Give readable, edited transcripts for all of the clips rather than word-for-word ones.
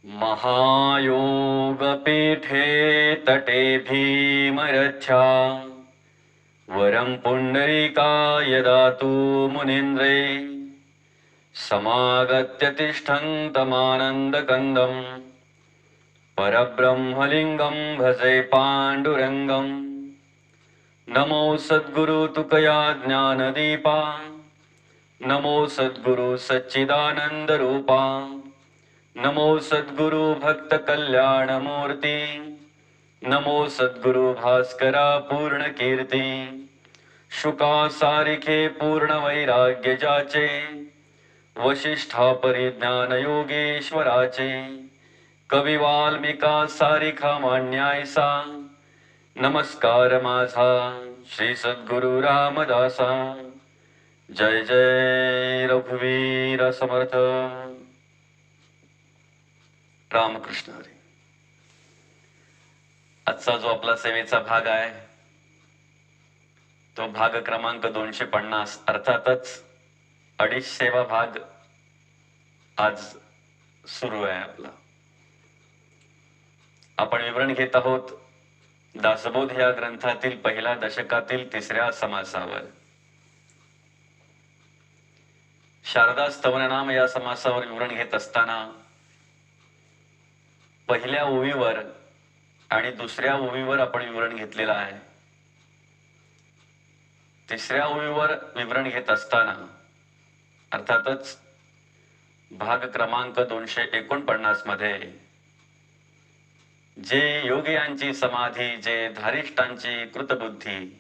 महायोगपीठे तटे भीमरथ्या वरं पुण्डरीकाय दातु मुनीन्द्रे समागत्य तिष्ठन्तमानन्दकन्दम् परब्रह्मलिङ्गं भजे पाण्डुरङ्गम्। नमो सद्गुरु तुकया ज्ञानदीपा नमो सद्गुरु सच्चिदानंद रूपा नमो सद्गुरु भक्त कल्याण मूर्ति नमो सद्गुरु भास्करा पूर्ण कीर्ति शुका सारिखे पूर्ण वैराग्य जाचे वशिष्ठा परिज्ञान योगेश्वराचे कवी वाल्मिका सारिखा मान्यायसा नमस्कार माझा श्री सद्गुरु रामदासा। जय जय रघुवीर समर्थ। रामकृष्ण हरी। आजचा जो आपला सेवेचा भाग आहे तो भाग क्रमांक 250, अर्थातच 250वा भाग आज सुरू आहे आपला। आपण विवरण घेत आहोत दासबोध या ग्रंथातील पहिल्या दशकातील 3ऱ्या समासावर। शारदा स्तवननाम या समासावर विवरण घेत असताना पहिल्या ओवीवर आणि दुसऱ्या ओवीवर आपण विवरण घेतलेलं आहे। तिसऱ्या ओवीवर विवरण घेत असताना अर्थातच भाग क्रमांक 249 मध्ये जे योगियांची समाधी, जे धारिष्ठांची कृतबुद्धी,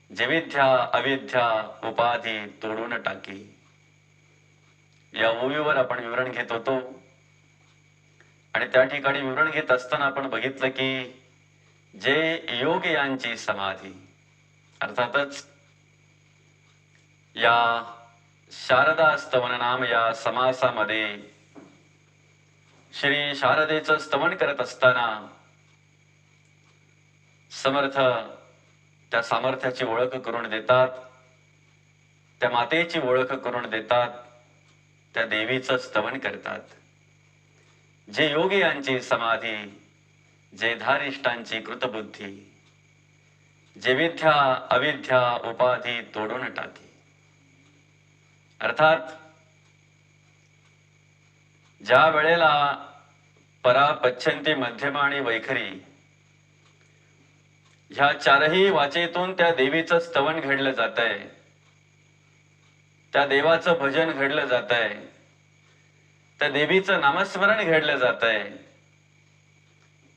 जे विद्या अविद्या उपाधी तोडून टाकी, या ओवीवर आपण विवरण घेत होतो। आणि त्या ठिकाणी विवरण घेत असताना आपण बघितलं की जे योग यांची समाधी, अर्थातच या शारदा स्तवन नाम या समासामध्ये श्री शारदेचं स्तवन करत असताना समर्थ त्या सामर्थ्याची ओळख करून देतात, त्या मातेची ओळख करून देतात, त्या देवीचं स्तवन करतात। जे योगी यांची समाधी, जे धारिष्ठांची कृतबुद्धी, जे विद्या अविद्या उपाधी तोडून टाकी, अर्थात ज्या वेळेला परा पच्छंती मध्यमा आणि वैखरी ह्या चारही वाचेतून त्या देवीचं स्तवन घडलं जातंय, त्या देवाचं भजन घडलं जातंय, त्या देवीचं नामस्मरण घडलं जातंय,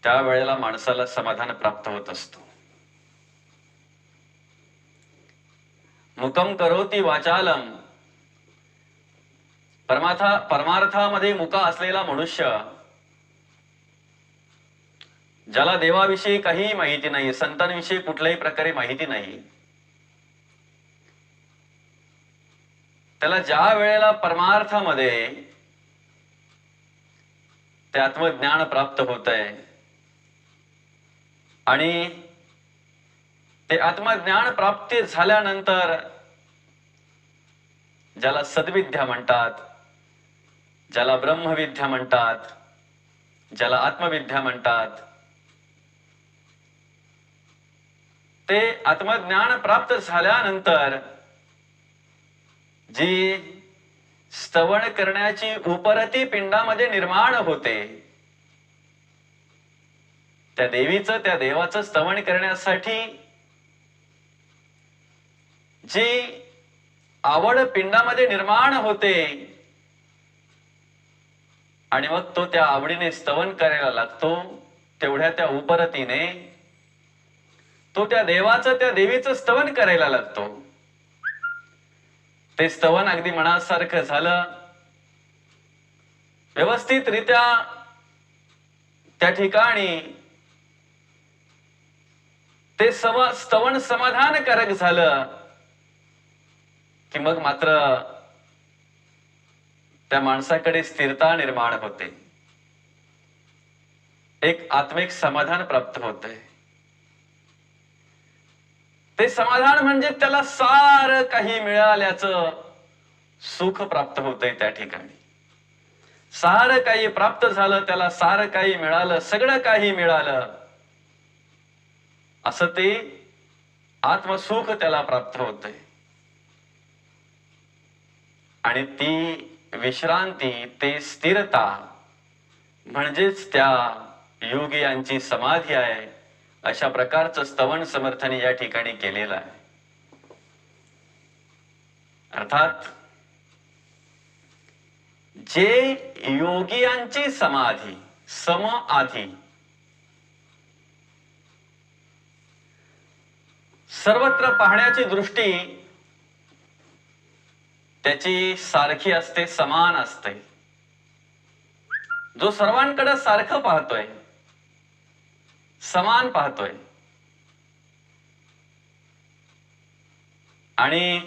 त्यावेळेला माणसाला समाधान प्राप्त होत असतो। मुकम करोति वाचालम, परमार्थामध्ये मुका असलेला मनुष्य, ज्याला देवाविषयी काही माहिती नाही, संतांविषयी कुठल्याही प्रकारे माहिती नाही, त्याला ज्या वेळेला परमार्थामध्ये ते आत्मज्ञान प्राप्त होतंय आणि ते आत्मज्ञान प्राप्ती झाल्यानंतर ज्याला सद्विद्या म्हणतात, ज्याला ब्रह्मविद्या म्हणतात, ज्याला आत्मविद्या म्हणतात, ते आत्मज्ञान प्राप्त झाल्यानंतर जी स्तवन करण्याची उपरती पिंडामध्ये निर्माण होते, त्या देवीचं त्या देवाचं स्तवन करण्यासाठी जी आवड पिंडामध्ये निर्माण होते आणि मग तो त्या आवडीने स्तवन करायला लागतो, तेवढ्या त्या उपरतीने तो त्या देवाचं त्या देवीचं स्तवन करायला लागतो। ते स्तवन अगदी मनासारखं झालं, व्यवस्थितरित्या त्या ठिकाणी ते स्तवन समाधानकारक झालं की मग मात्र त्या माणसाकडे स्थिरता निर्माण होते, एक आत्मिक समाधान प्राप्त होते। ते समाधान म्हणजे त्याला सारं काही मिळाल्याचं सुख प्राप्त होतंय त्या ठिकाणी। सारं काही प्राप्त झालं, त्याला सारं काही मिळालं, सगळं काही मिळालं, असं ते आत्मसुख त्याला प्राप्त होतंय. आणि ती विश्रांती, ते स्थिरता म्हणजेच त्या योगियांची समाधी आहे. अशा प्रकारचं स्तवन समर्थाने या ठिकाणी केलेलं आहे. अर्थात जे योगियांची समाधी सम आधी सर्वत्र पाहण्याची दृष्टी त्याची सारखी असते, समान असते. जो सर्वांकडे सारखं पाहतोय, समान पाहतोय आणि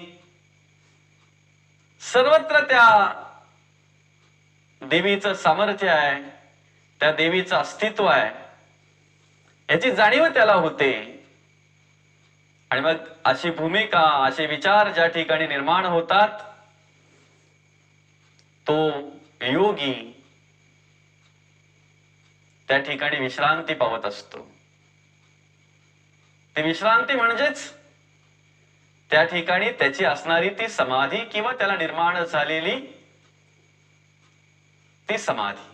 सर्वत्र त्या देवीचं सामर्थ्य आहे, त्या देवीचं अस्तित्व आहे, याची जाणीव त्याला होते. आणि मग अशी भूमिका, असे विचार ज्या ठिकाणी निर्माण होतात, तो योगी त्या ठिकाणी विश्रांती पावत असतो. ती विश्रांती म्हणजेच त्या ठिकाणी त्याची असणारी ती समाधी किंवा त्याला निर्माण झालेली ती समाधी.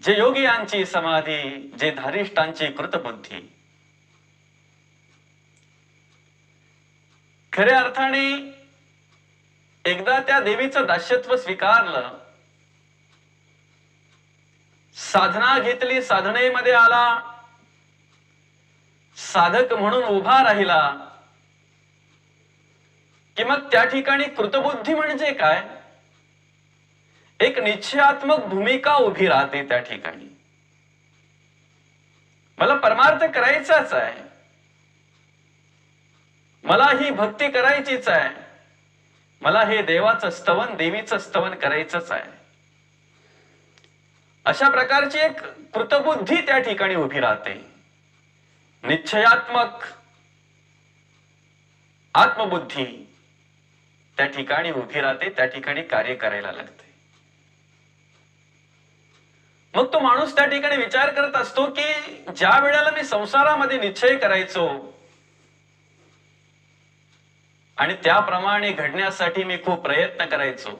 जे योगियांची समाधी, जे धारिष्ठांची कृतबुद्धी, खऱ्या अर्थाने एकदा त्या देवीचं दास्यत्व स्वीकारलं, साधना घेतली, साधनेमध्ये आला, साधक म्हणून उभा राहिला, कि मग त्या ठिकाणी कृतबुद्धी म्हणजे काय? एक निश्चयात्मक भूमिका उभी राहते त्या ठिकाणी. मला परमार्थ करायचाच आहे, मला ही भक्ती करायचीच आहे, मला हे देवाचं स्तवन, देवीचं स्तवन करायचंच आहे. अशा प्रकारची एक कृतबुद्धी त्या ठिकाणी उभी राहते. निश्चयात्मक आत्मबुद्धी त्या ठिकाणी उभी राहते, त्या ठिकाणी कार्य करायला लागते. मग तो माणूस त्या ठिकाणी विचार करत असतो की ज्या वेळेला मी संसारामध्ये निश्चय करायचो आणि त्याप्रमाणे घडण्यासाठी मी खूप प्रयत्न करायचो,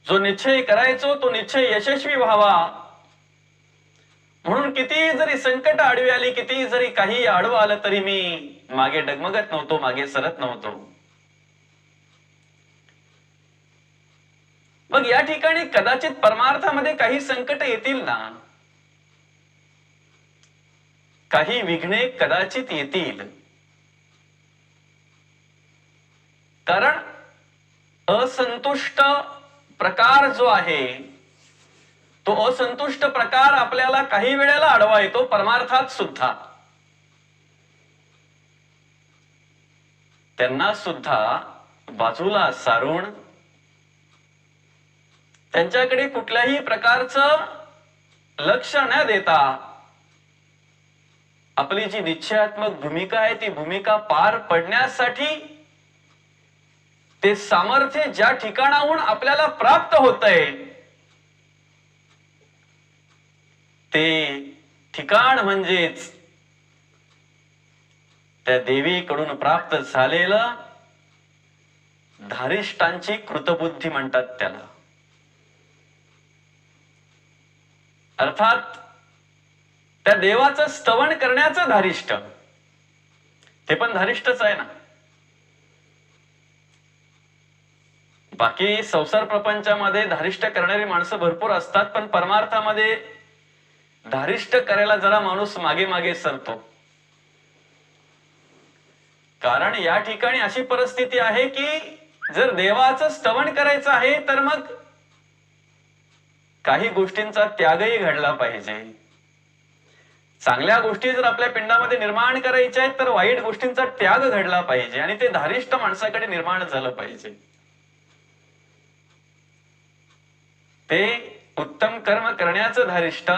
जो निश्चय करायचो तो निश्चय यशस्वी व्हावा म्हणून किती जरी संकट आडवी आली, किती जरी काही आडवं आलं, तरी मी मागे डगमगत नव्हतो, मागे सरत नव्हतो. मग या ठिकाणी कदाचित परमार्थामध्ये काही संकट येतील ना, काही विघ्ने कदाचित येतील, कारण असंतुष्ट प्रकार जो आहे तो असंतुष्ट प्रकार आपल्याला काही वेळेला आडवा येतो, परमार्थात सुद्धा. त्यांना सुद्धा बाजूला सारून त्यांच्याकडे कुठल्याही प्रकारचं लक्ष न देता आपली जी निश्चयात्मक भूमिका आहे ती भूमिका पार पडण्यासाठी ते सामर्थ्य ज्या ठिकाणाहून आपल्याला प्राप्त होतंय ते ठिकाण म्हणजेच त्या देवीकडून प्राप्त झालेलं धारिष्ठांची कृतबुद्धी म्हणतात त्याला. अर्थात त्या देवाचं स्तवन करण्याचं धारिष्ठ, ते पण धारिष्ठच आहे ना. बाकी संसार प्रपंचामध्ये धारिष्ठ करणारी माणसं भरपूर असतात, पण परमार्थामध्ये धारिष्ठ करायला जरा माणूस मागे मागे सरतो. कारण या ठिकाणी अशी परिस्थिती आहे की जर देवाचं स्तवन करायचं आहे तर मग काही गोष्टींचा त्यागही घडला पाहिजे. चांगल्या गोष्टी जर आपल्या पिंडामध्ये निर्माण करायच्या आहेत तर वाईट गोष्टींचा त्याग घडला पाहिजे आणि ते धारिष्ठ माणसाकडे निर्माण झालं पाहिजे. ते उत्तम कर्म करण्याचं धारिष्ठ,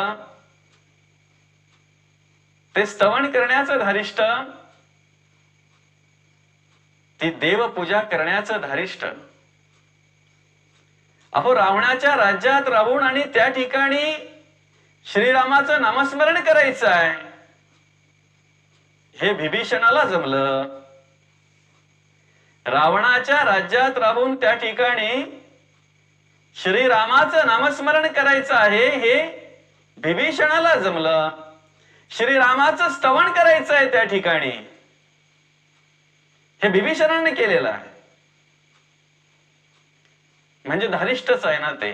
ते स्तवन करण्याचं धारिष्ठ, ती देवपूजा करण्याचं धारिष्ठ, अहो, रावणाच्या राज्यात राहून आणि त्या ठिकाणी श्रीरामाचं नामस्मरण करायचं आहे, हे विभीषणाला जमलं. रावणाच्या राज्यात राहून त्या ठिकाणी श्रीरामाचं नामस्मरण करायचं आहे, हे विभीषणाला जमलं. श्रीरामाचं स्तवन करायचं आहे त्या ठिकाणी, हे विभीषणाने केलेलं आहे. म्हणजे धारिष्टच आहे ना ते.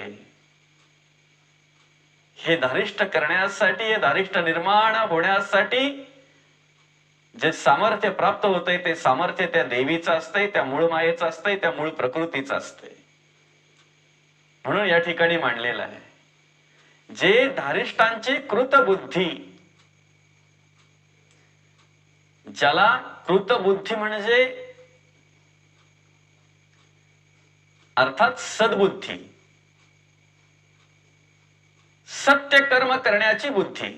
हे धारिष्ट करण्यासाठी, हे धारिष्ट निर्माण होण्यासाठी जे सामर्थ्य प्राप्त होतंय ते सामर्थ्य त्या देवीचं असतंय, त्या मूळ मायेचं असतंय, त्या मूळ प्रकृतीचं असतंय. म्हणून या ठिकाणी मांडलेलं आहे, जे धारिष्टांची कृतबुद्धी, ज्याला कृतबुद्धी म्हणजे अर्थात सद्बुद्धी, सत्य कर्म करण्याची बुद्धी,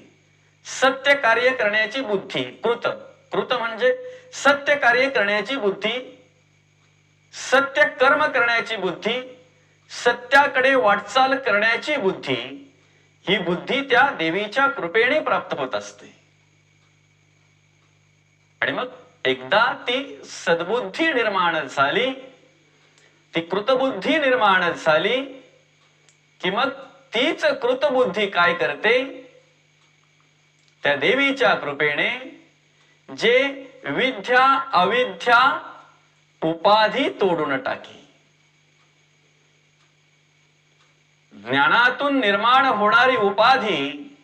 सत्य कार्य करण्याची बुद्धी. कृत म्हणजे सत्य कार्य करण्याची बुद्धी, सत्य कर्म करण्याची बुद्धी, सत्याकडे वाटचाल करण्याची बुद्धी. ही बुद्धी त्या देवीच्या कृपेने प्राप्त होत असते. आणि मग एकदा ती सद्बुद्धी निर्माण झाली, ती कृतबुद्धी निर्माण झाली की मग तीच कृतबुद्धी काय करते, त्या देवीच्या कृपेने जे विद्या अविद्या उपाधी तोडून टाकी. ज्ञानातून निर्माण होणारी उपाधी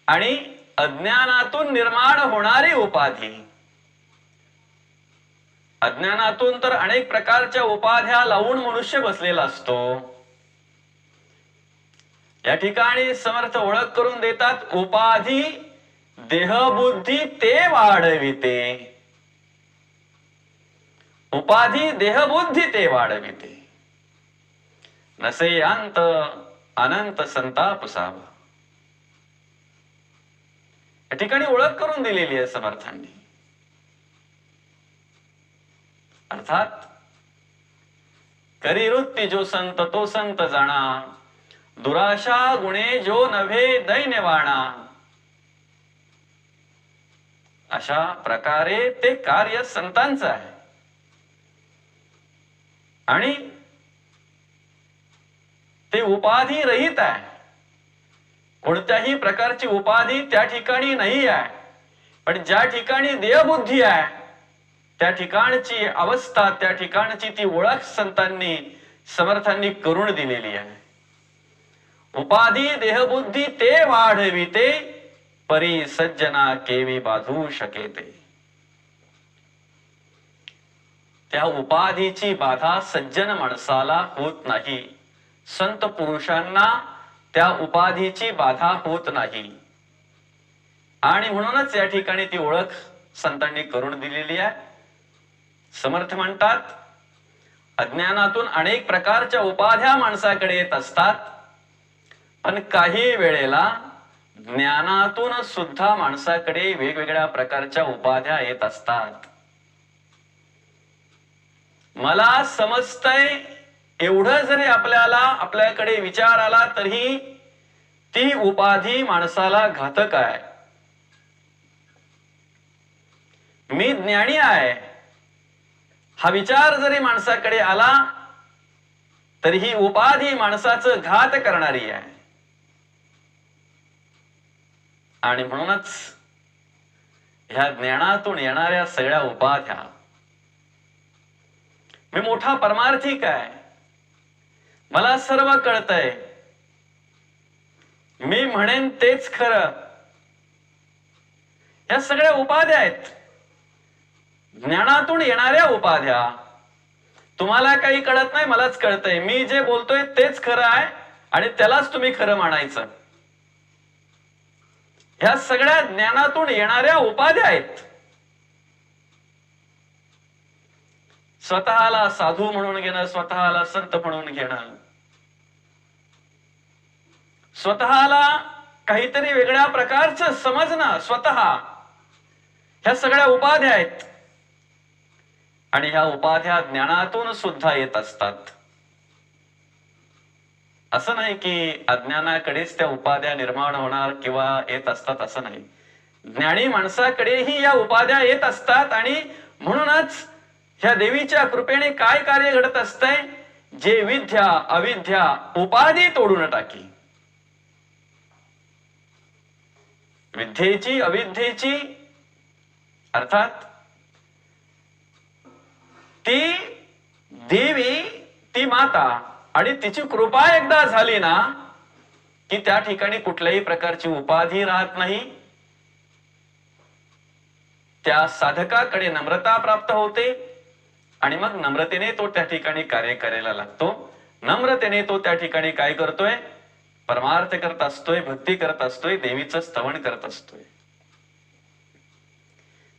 आणि अज्ञानातून निर्माण होणारी उपाधी. अज्ञानातून तर अनेक प्रकारच्या उपाध्या लावून मनुष्य बसलेला असतो. या ठिकाणी समर्थ ओळख करून देतात, उपाधी देहबुद्धी ते वाढविते. उपाधी देहबुद्धी ते वाढविते. नसे अंत अनंत संताप सावा. या ठिकाणी ओळख करून दिलेली आहे समर्थांनी. अर्थात करी वृत्ती जो संत तो संत जाणा, दुराशा गुणे जो नव्हे दैन्यवाणा. अशा प्रकारे ते कार्य संतांचं आहे. आणि ते उपाधी रहित आहे. कोणत्याही प्रकारची उपाधी त्या ठिकाणी नाही आहे. पण ज्या ठिकाणी देहबुद्धी आहे त्या ठिकाणची अवस्था, त्या ठिकाणची ती ओळख संतांनी समर्थांनी करून दिलेली आहे. उपाधी देहबुद्धी ते वाढविते, परी सज्जना केवी बाधू शकेते. त्या उपाधीची बाधा सज्जन माणसाला होत नाही. संत पुरुषांना त्या उपाधीची बाधा होत नाही. आणि म्हणूनच या ठिकाणी ती ओळख संतांनी करून दिलेली आहे. समर्थ म्हणतात, अज्ञानातून अनेक प्रकारच्या उपाध्या माणसाकडे येत असतात, पण काही वेळेला ज्ञानातून सुद्धा माणसाकडे वेगवेगळ्या प्रकारच्या उपाध्या येत असतात. मला समजतंय एवढं जरी आपल्याकडे विचार आला तरी ती उपाधी माणसाला घातक आहे. मी ज्ञानी आहे हा विचार जरी माणसाकडे आला तरी ही उपाधी माणसाचं घात करणारी आहे. आणि म्हणूनच ह्या ज्ञानातून येणाऱ्या सगळ्या उपाध्या, मी मोठा परमार्थिक आहे, मला सर्व कळतंय, मी म्हणेन तेच खरं, या सगळ्या उपाध्या आहेत. ज्ञानातून येणाऱ्या उपाध्या. तुम्हाला काही कळत नाही, मलाच कळतंय, मी जे बोलतोय तेच खरं आहे आणि त्यालाच तुम्ही खरं मानायचं. ह्या सगळ्या ज्ञानातून येणाऱ्या उपाध्या आहेत. स्वतःला साधू म्हणून घेणं, स्वतःला संत म्हणून घेणं, स्वतःला काहीतरी वेगळ्या प्रकारचं समजणं, स्वतः, ह्या सगळ्या उपाध्या आहेत. आणि ह्या उपाध्या ज्ञानातून सुद्धा येत असतात. असं नाही की अज्ञानाकडेच त्या उपाध्या निर्माण होणार किंवा येत असतात, असं नाही. ज्ञानी माणसाकडेही या उपाध्या येत असतात आणि म्हणूनच ह्या देवीच्या कृपेने काय कार्य घडत असतंय, जे विद्या अविद्या उपाधी तोडून टाकी. विद्येची अविद्येची अर्थात ती देवी, ती माता आणि तिची कृपा एकदा झाली ना की त्या ठिकाणी कुठल्याही प्रकारची उपाधी राहत नाही. त्या साधकाकडे नम्रता प्राप्त होते आणि मग नम्रतेने तो त्या ठिकाणी कार्य करायला लागतो. नम्रतेने तो त्या ठिकाणी काय करतोय, परमार्थ करत असतोय, भक्ती करत असतोय, देवीचं स्तवन करत असतोय.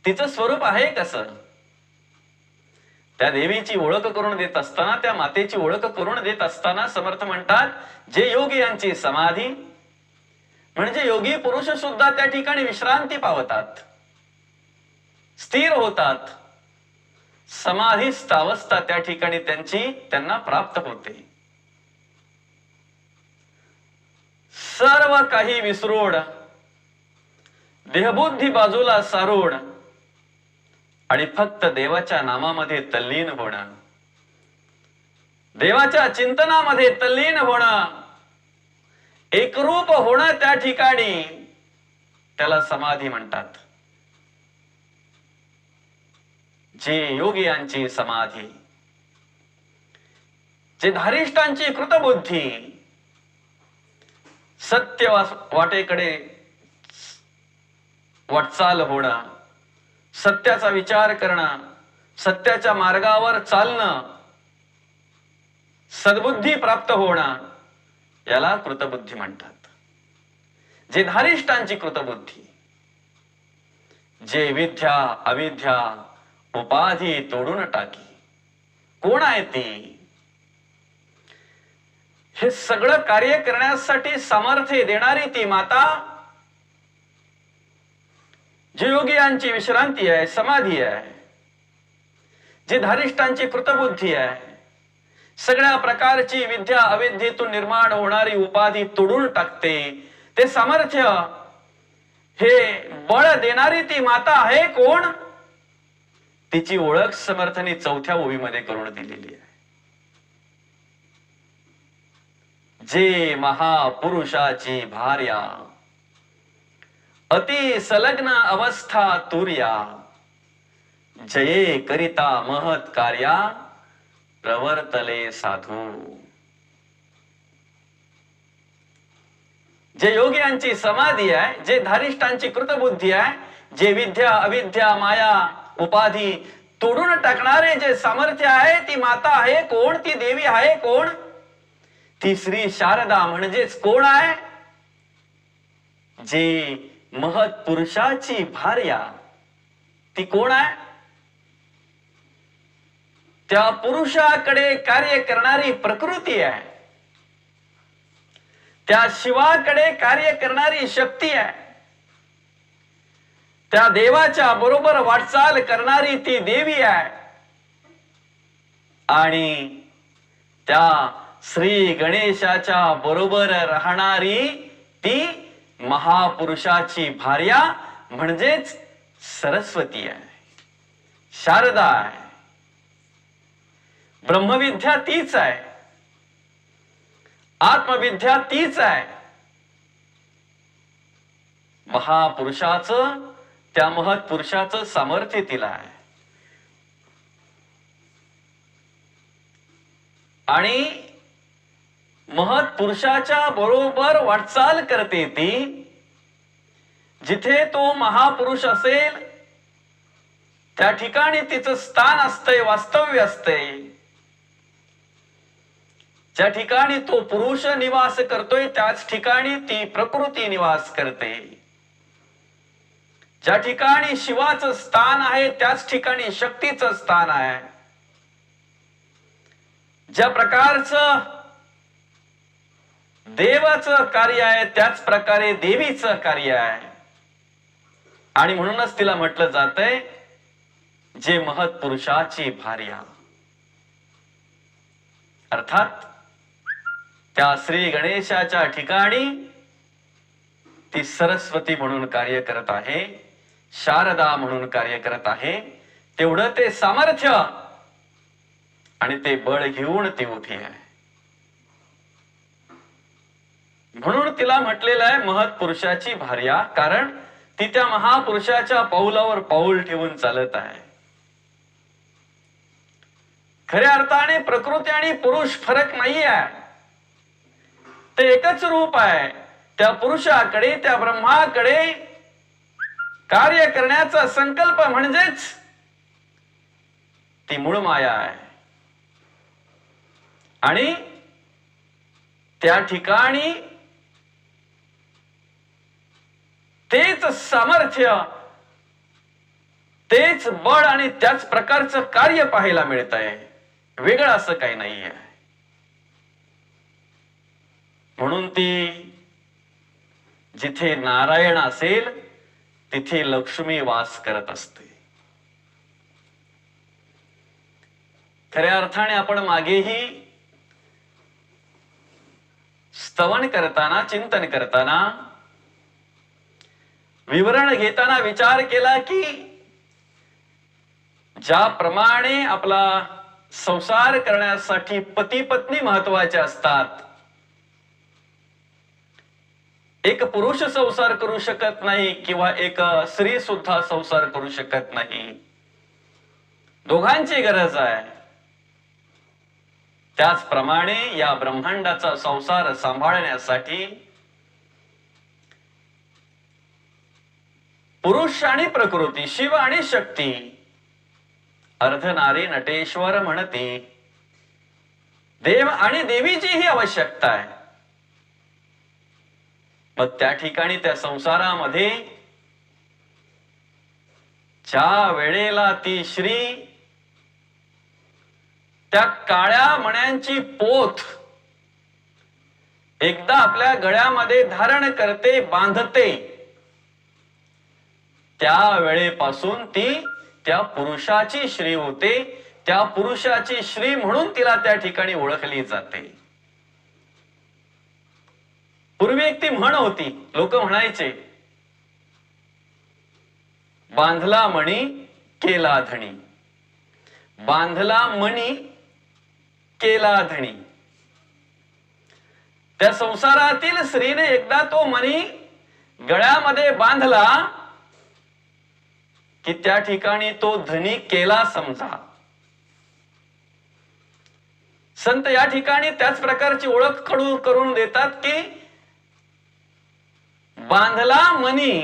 तिचं स्वरूप आहे कसं, त्या देवीची ओळख करून देत असताना, त्या मातेची ओळख करून देत असताना समर्थ म्हणतात, जे योगी यांची समाधी म्हणजे योगी पुरुष सुद्धा त्या ठिकाणी विश्रांती पावतात, स्थिर होतात, समाधीस्थ अवस्था त्या ठिकाणी त्यांना प्राप्त होते. सर्व काही विसरून देहबुद्धी बाजूला सारून आणि फक्त देवाच्या नामामध्ये तल्लीन होणं, देवाच्या चिंतनामध्ये तल्लीन होणं, एकरूप होणं, त्या ठिकाणी त्याला समाधी म्हणतात. जे योगी यांची समाधी, जे धारिष्ठांची कृतबुद्धी, सत्य वाटेकडे वाटचाल होणं, सत्याचा विचार करणं, सत्याच्या मार्गावर चालणं, सद्बुद्धी प्राप्त होणं, याला कृतबुद्धी म्हणतात. जे धारिष्ठांची कृतबुद्धी, जे विद्या अविद्या उपाधी तोडून टाकी. कोण आहे ती? हे सगळं कार्य करण्यासाठी सामर्थ्य देणारी ती माता, जे योगियांची विश्रांती आहे, समाधी आहे, जे धारिष्ठांची कृतबुद्धी आहे, सगळ्या प्रकारची विद्या अविद्येतून निर्माण होणारी उपाधी तोडून टाकते, ते सामर्थ्य, हे बळ देणारी ती माता आहे कोण? तिची ओळख समर्थाने 4थ्या ओळीमध्ये करून दिलेली आहे. जे महापुरुषाची भार्या, अति संलग्न अवस्था तुर्या, जये करिता महत् कार्या, प्रवर्तले साधू. जे योग्यांची समाधी आहे, जे धारिष्ठांची कृतबुद्धी आहे, जे विद्या अविद्या माया उपाधी तोडून टाकणारे जे सामर्थ्य आहे, ती माता आहे कोण? ती देवी आहे कोण? ती श्री शारदा म्हणजेच कोण आहे? जे महत् पुरुषाची भार्या, ती कोण आहे? त्या पुरुषाकडे कार्य करणारी प्रकृती आहे, त्या शिवाकडे कार्य करणारी शक्ती आहे, त्या देवाच्या बरोबर वाटचाल करणारी ती देवी आहे आणि त्या श्री गणेशाच्या बरोबर राहणारी ती महापुरुषाची भार्या म्हणजेच सरस्वती आहे, शारदा आहे. ब्रह्मविद्या तीच आहे, आत्मविद्या तीच आहे. महापुरुषाचं, त्या महत्पुरुषाचं सामर्थ्य तिला आहे आणि महत्पुरुषाच्या बरोबर वाटचाल करते ती. जिथे तो महापुरुष असेल त्या ठिकाणी तिचं स्थान असतंय, वास्तव्य असतंय. ज्या ठिकाणी तो पुरुष निवास करतोय त्याच ठिकाणी ती प्रकृती निवास करते. ज्या ठिकाणी शिवाचं स्थान आहे त्याच ठिकाणी शक्तीचं स्थान आहे. ज्या प्रकारचं देवाचं कार्य आहे त्याच प्रकारे देवीचं कार्य आहे आणि म्हणूनच तिला म्हटलं जातंय जे महत्पुरुषाची भार्या. अर्थात त्या श्री गणेशाच्या ठिकाणी ती सरस्वती म्हणून कार्य करत आहे, शारदा म्हणून कार्य करत आहे. तेवढं ते सामर्थ्य आणि ते बळ घेऊन ती उभी आहे. म्हणून तिला म्हटलेलं आहे महत्पुरुषाची भार्या, कारण ती त्या महापुरुषाच्या पाऊलावर पाऊल ठेवून चालत आहे. खऱ्या अर्थाने प्रकृती आणि पुरुष फरक नाही आहे, ते एकच रूप आहे. त्या पुरुषाकडे, त्या ब्रह्माकडे कार्य करण्याचा संकल्प म्हणजेच ती मूळ माया आहे. आणि त्या ठिकाणी तेच सामर्थ्य, तेच बळ आणि त्याच प्रकारचं कार्य पाहायला मिळत आहे. वेगळं असं काही नाही आहे. म्हणून ती जिथे नारायण असेल तिथे लक्ष्मी वास करत असते. खऱ्या अर्थाने आपण मागेही स्तवन करताना, चिंतन करताना, विवरण घेताना विचार केला की ज्याप्रमाणे आपला संसार करण्यासाठी पती पत्नी महत्वाचे असतात, एक पुरुष संसार करू शकत नाही किंवा एक स्त्री सुद्धा संसार करू शकत नाही, दोघांची गरज आहे. त्याचप्रमाणे या ब्रह्मांडाचा संसार सांभाळण्यासाठी पुरुष आणि प्रकृती, शिव आणि शक्ती, अर्धनारी नटेश्वर म्हणते, देव आणि देवीची ही आवश्यकता आहे. मग त्या ठिकाणी त्या संसारामध्ये ज्या वेळेला ती श्री त्या काळ्या मण्यांची पोथ एकदा आपल्या गळ्यामध्ये धारण करते, बांधते, त्या वेळेपासून ती त्या पुरुषाची श्री होते. त्या पुरुषाची श्री म्हणून तिला त्या ठिकाणी ओळखली जाते. पूर्वी एक ती म्हण होती, लोक म्हणायचे, बांधला मणी केला धणी, बांधला मणी केला धणी. त्या संसारातील स्त्रीने एकदा तो मणी गळ्यामध्ये बांधला की त्या ठिकाणी तो धनी केला समजा. संत या ठिकाणी त्याच प्रकारची ओळख करून देतात की बांधला मनी,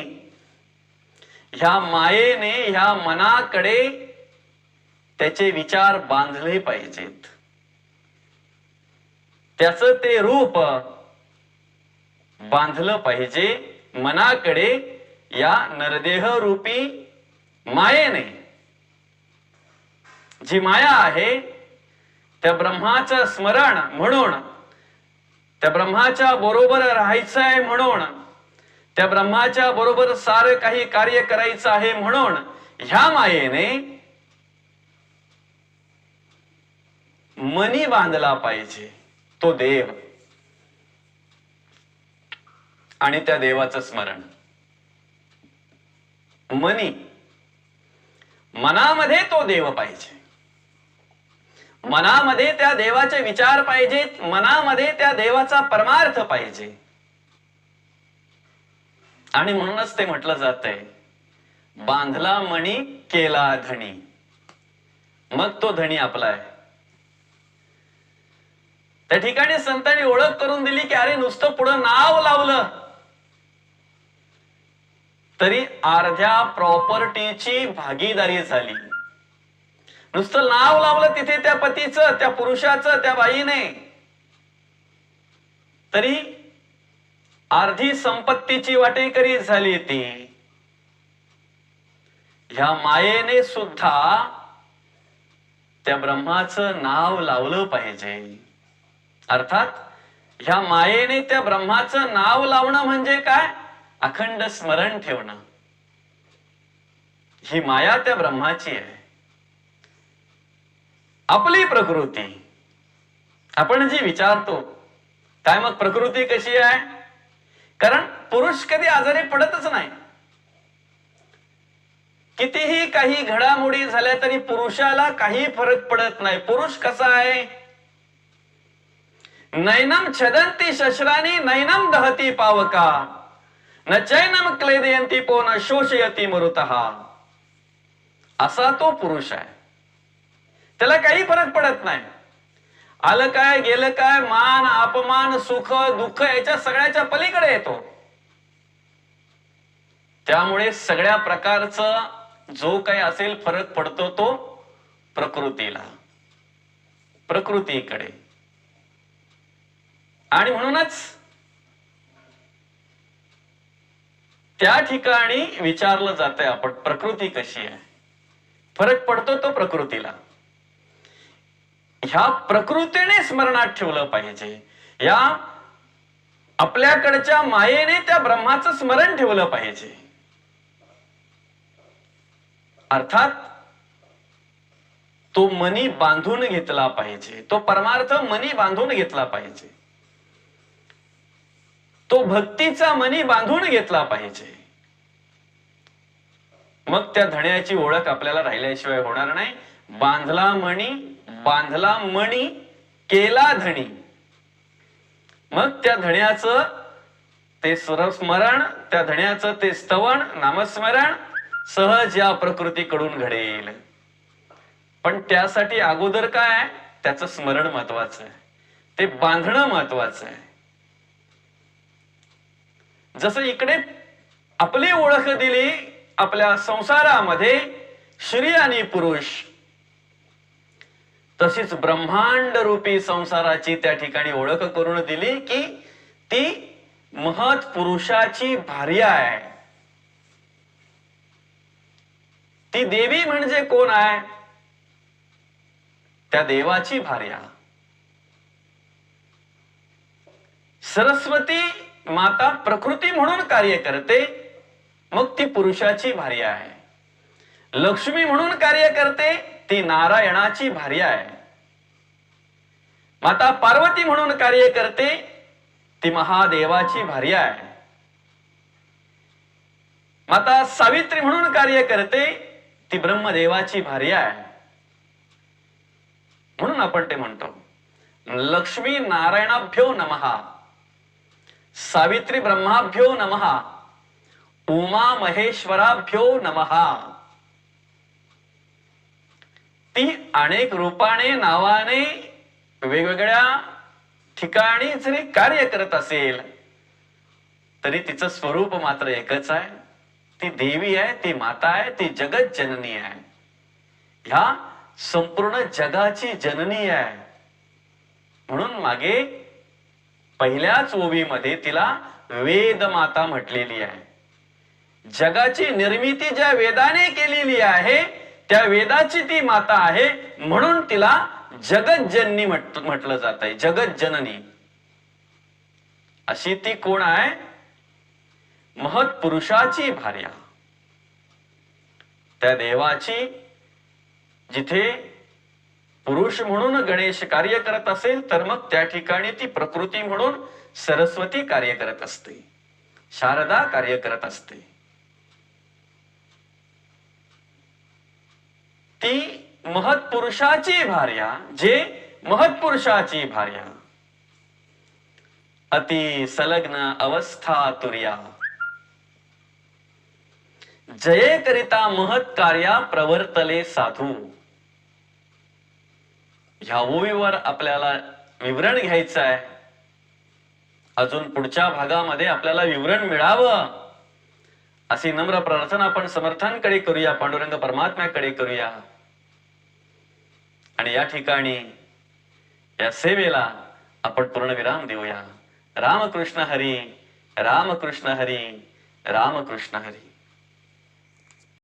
ह्या मायेने ह्या मनाकडे त्याचे विचार बांधले पाहिजेत. त्याच ते रूप बांधलं पाहिजे मनाकडे. या नरदेह रूपी मायेने, जी माया आहे, त्या ब्रह्माचं स्मरण म्हणून, त्या ब्रह्माच्या बरोबर राहायचं आहे म्हणून, त्या ब्रह्माच्या बरोबर सारं काही कार्य करायचं आहे म्हणून ह्या मायेने मनी बांधला पाहिजे, तो देव आणि त्या देवाचं स्मरण. मनी, मनामध्ये तो देव पाहिजे, मनामध्ये त्या देवाचे विचार पाहिजेत, मनामध्ये त्या देवाचा परमार्थ पाहिजे. आणि म्हणूनच ते म्हटलं जातंय, बांधला मणी केला धणी. मग तो धणी आपला आहे. त्या ठिकाणी संतांनी ओळख करून दिली की अरे नुसतं पुढं नाव लावलं तरी अर्ध्या प्रॉपर्टीची भागीदारी झाली. नुसतं नाव लावलं तिथे त्या पतीचं, त्या पुरुषाचं, त्या बाईने, तरी अर्धी संपत्तीची वाटेकरी झाली ती. ह्या मायेने सुद्धा त्या ब्रह्माचं नाव लावलं पाहिजे. अर्थात ह्या मायेने त्या ब्रह्माचं नाव लावणं म्हणजे काय? अखंड स्मरण ठेवणं. ही माया त्या ब्रह्माची आहे. आपली प्रकृती आपण जी विचारतो काय मग प्रकृती कशी आहे? कारण पुरुष कधी आजारी पडतच नाही. कितीही काही घडामोडी झाल्या तरी पुरुषाला काही फरक पडत नाही. पुरुष कसा आहे? नैनम छदंती शस्त्रानी नैनम दहती पावका न चैनम क्लेदयंती पो न शोषयती मरुतः. असा तो पुरुष आहे. त्याला काही फरक पडत नाही. आलं काय गेलं काय, मान अपमान सुख दुःख याच्या सगळ्याच्या पलीकडे येतो. त्यामुळे सगळ्या प्रकारचं जो काही असेल फरक पडतो तो प्रकृतीला, प्रकृतीकडे. आणि म्हणूनच त्या ठिकाणी विचारलं जातंय आपण प्रकृती कशी आहे. फरक पडतो तो प्रकृतीला. ह्या प्रकृतीने स्मरणात ठेवलं पाहिजे. या आपल्याकडच्या मायेने त्या ब्रह्माचं स्मरण ठेवलं पाहिजे. अर्थात तो मनी बांधून घेतला पाहिजे. तो परमार्थ मनी बांधून घेतला पाहिजे. तो भक्तीचा मनी बांधून घेतला पाहिजे. मग त्या धण्याची ओळख आपल्याला राहिल्याशिवाय होणार नाही. बांधला मणी केला धणी. मग त्या धण्याचं ते स्मरण, त्या धण्याचं ते स्तवन नामस्मरण सहज या प्रकृतीकडून घडेल. पण त्यासाठी अगोदर काय? त्याचं स्मरण महत्वाचं आहे. ते बांधणं महत्वाचं आहे. जसं इकडे आपली ओळख दिली आपल्या संसारामध्ये स्त्री आणि पुरुष, तशीच ब्रह्मांड रूपी संसाराची त्या ठिकाणी ओळख करून दिली की ती महत् पुरुषाची भार्या आहे. ती देवी म्हणजे कोण आहे? त्या देवाची भार्या. सरस्वती माता प्रकृती म्हणून कार्य करते, मग ती पुरुषाची भार्या आहे. लक्ष्मी म्हणून कार्य करते, ती नारायणाची भार्या आहे. माता पार्वती म्हणून कार्य करते, ती महादेवाची भार्या आहे. माता सावित्री म्हणून कार्य करते, ती ब्रह्मदेवाची भार्या आहे. म्हणून आपण ते म्हणतो लक्ष्मी नारायणाभ्यो नमः, सावित्री ब्रह्माभ्यो नमः, उमा महेश्वराभ्यो नमः. ती अनेक रूपाने नावाने वेगवेगळ्या ठिकाणी जरी कार्य करत असेल तरी तिचं स्वरूप मात्र एकच आहे. ती देवी आहे, ती माता आहे, ती जगत जननी आहे. ह्या संपूर्ण जगाची जननी आहे. म्हणून मागे पहिल्याच ओवीमध्ये तिला वेद माता म्हटलेली आहे. जगाची निर्मिती ज्या वेदाने केलेली आहे त्या वेदाची ती माता आहे. म्हणून तिला जगत जननी म्हटलं जात आहे. जगत जननी अशी ती कोण आहे? महत् पुरुषाची भार्या. त्या देवाची जिथे पुरुष म्हणून गणेश कार्य करत असेल तर मग त्या ठिकाणी ती प्रकृती म्हणून सरस्वती कार्य करत असते, शारदा कार्य करत असते. ती महत्पुरुषाची भार्या, जे महत्पुरुषाची भार्या अति संलग्न अवस्था तुर्या, जये करिता महत् कार्या प्रवर्तले साधू. ह्या ओवीवर आपल्याला विवरण घ्यायचं आहे. अजून पुढच्या भागामध्ये आपल्याला विवरण मिळावं अशी नम्र प्रार्थना आपण समर्थांकडे करूया, पांडुरंग परमात्म्याकडे करूया. आणि या ठिकाणी या सेवेला आपण पूर्णविराम देऊया. रामकृष्ण हरी, रामकृष्ण हरी, रामकृष्ण हरी.